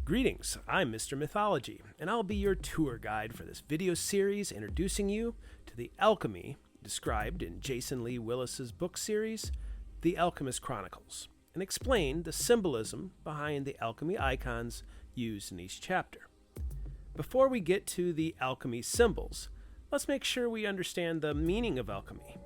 Greetings, I'm Mr. Mythology, and I'll be your tour guide for this video series introducing you to the alchemy described in Jason Lee Willis's book series, The Alchemist Chronicles, and explain the symbolism behind the alchemy icons used in each chapter. Before we get to the alchemy symbols, let's make sure we understand the meaning of alchemy.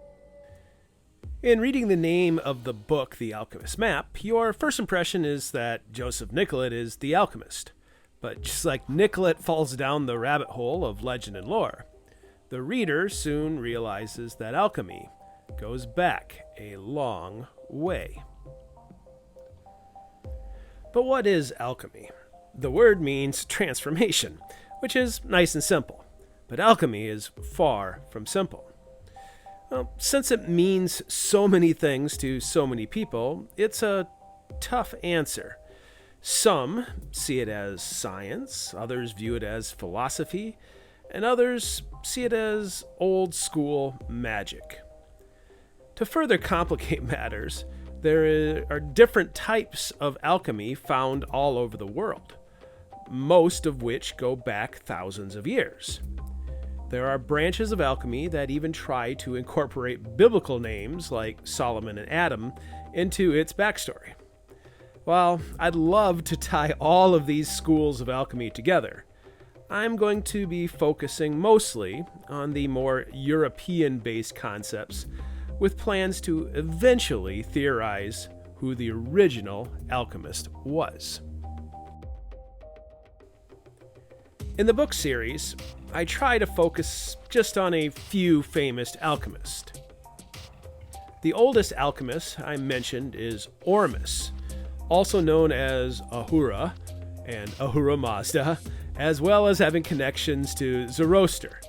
In reading the name of the book, The Alchemist Map, your first impression is that Joseph Nicolet is the alchemist. But just like Nicolet falls down the rabbit hole of legend and lore, the reader soon realizes that alchemy goes back a long way. But what is alchemy? The word means transformation, which is nice and simple. But alchemy is far from simple. Well, since it means so many things to so many people, it's a tough answer. Some see it as science, others view it as philosophy, and others see it as old-school magic. To further complicate matters, there are different types of alchemy found all over the world, most of which go back thousands of years. There are branches of alchemy that even try to incorporate biblical names like Solomon and Adam into its backstory. While I'd love to tie all of these schools of alchemy together, I'm going to be focusing mostly on the more European-based concepts, with plans to eventually theorize who the original alchemist was. In the book series, I try to focus just on a few famous alchemists. The oldest alchemist I mentioned is Ormus, also known as Ahura and Ahura Mazda, as well as having connections to Zoroaster.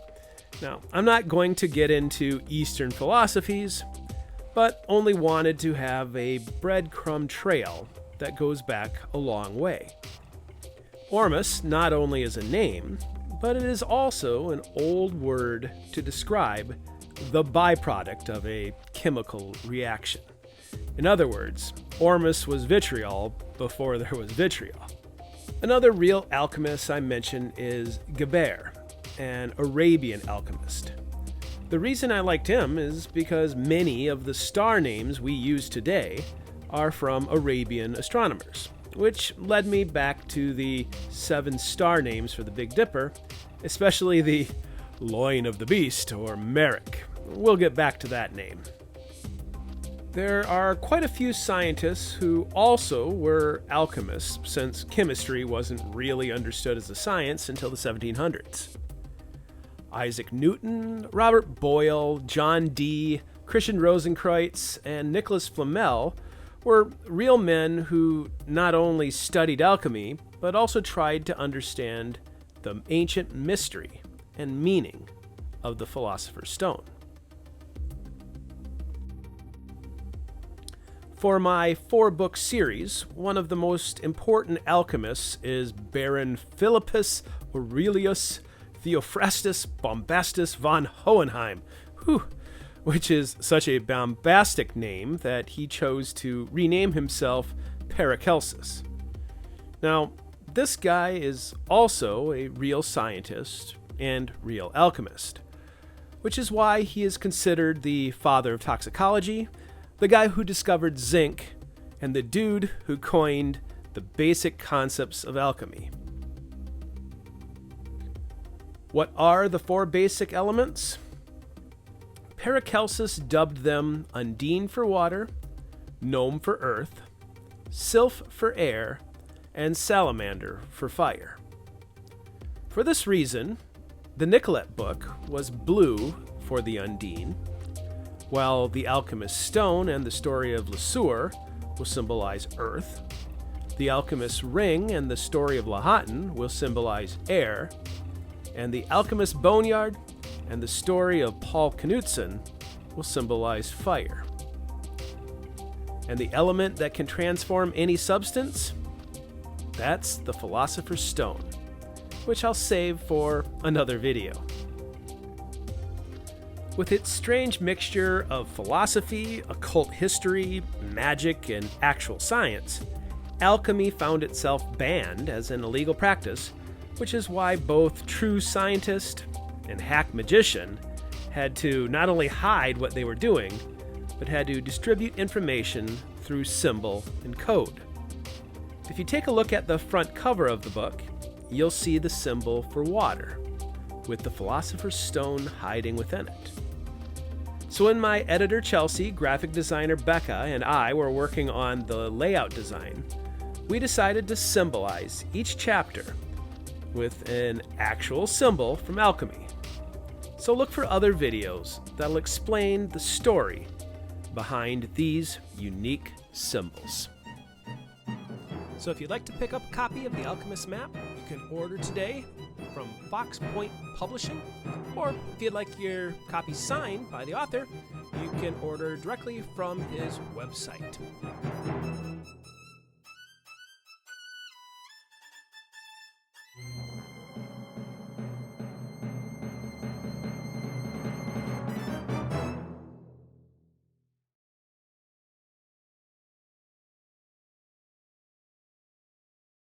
Now, I'm not going to get into Eastern philosophies, but only wanted to have a breadcrumb trail that goes back a long way. Ormus not only is a name, but it is also an old word to describe the byproduct of a chemical reaction. In other words, Ormus was vitriol before there was vitriol. Another real alchemist I mention is Geber, an Arabian alchemist. The reason I liked him is because many of the star names we use today are from Arabian astronomers, which led me back to the 7 star names for the Big Dipper, especially the Loin of the Beast, or Merik. We'll get back to that name. There are quite a few scientists who also were alchemists, since chemistry wasn't really understood as a science until the 1700s. Isaac Newton, Robert Boyle, John Dee, Christian Rosenkreutz, and Nicholas Flamel were real men who not only studied alchemy, but also tried to understand the ancient mystery and meaning of the Philosopher's Stone. For my 4-book series, one of the most important alchemists is Baron Philippus Aurelius Theophrastus Bombastus von Hohenheim, which is such a bombastic name that he chose to rename himself Paracelsus. Now, this guy is also a real scientist and real alchemist, which is why he is considered the father of toxicology, the guy who discovered zinc, and the dude who coined the basic concepts of alchemy. What are the 4 basic elements? Paracelsus dubbed them Undine for water, Gnome for earth, Sylph for air, and Salamander for fire. For this reason, the Nicolet book was blue for the Undine, while the Alchemist's Stone and the story of Lesueur will symbolize earth, the Alchemist's Ring and the story of Lahatan will symbolize air, and the Alchemist's Boneyard and the story of Paul Knudsen will symbolize fire. And the element that can transform any substance? That's the Philosopher's Stone, which I'll save for another video. With its strange mixture of philosophy, occult history, magic, and actual science, alchemy found itself banned as an illegal practice, which is why both true scientist and hack magician had to not only hide what they were doing, but had to distribute information through symbol and code. If you take a look at the front cover of the book, you'll see the symbol for water, with the Philosopher's Stone hiding within it. So when my editor Chelsea, graphic designer Becca, and I were working on the layout design, we decided to symbolize each chapter with an actual symbol from alchemy. So look for other videos that'll explain the story behind these unique symbols. So if you'd like to pick up a copy of the Alchemist map, you can order today from Fox Point Publishing, or if you'd like your copy signed by the author, you can order directly from his website.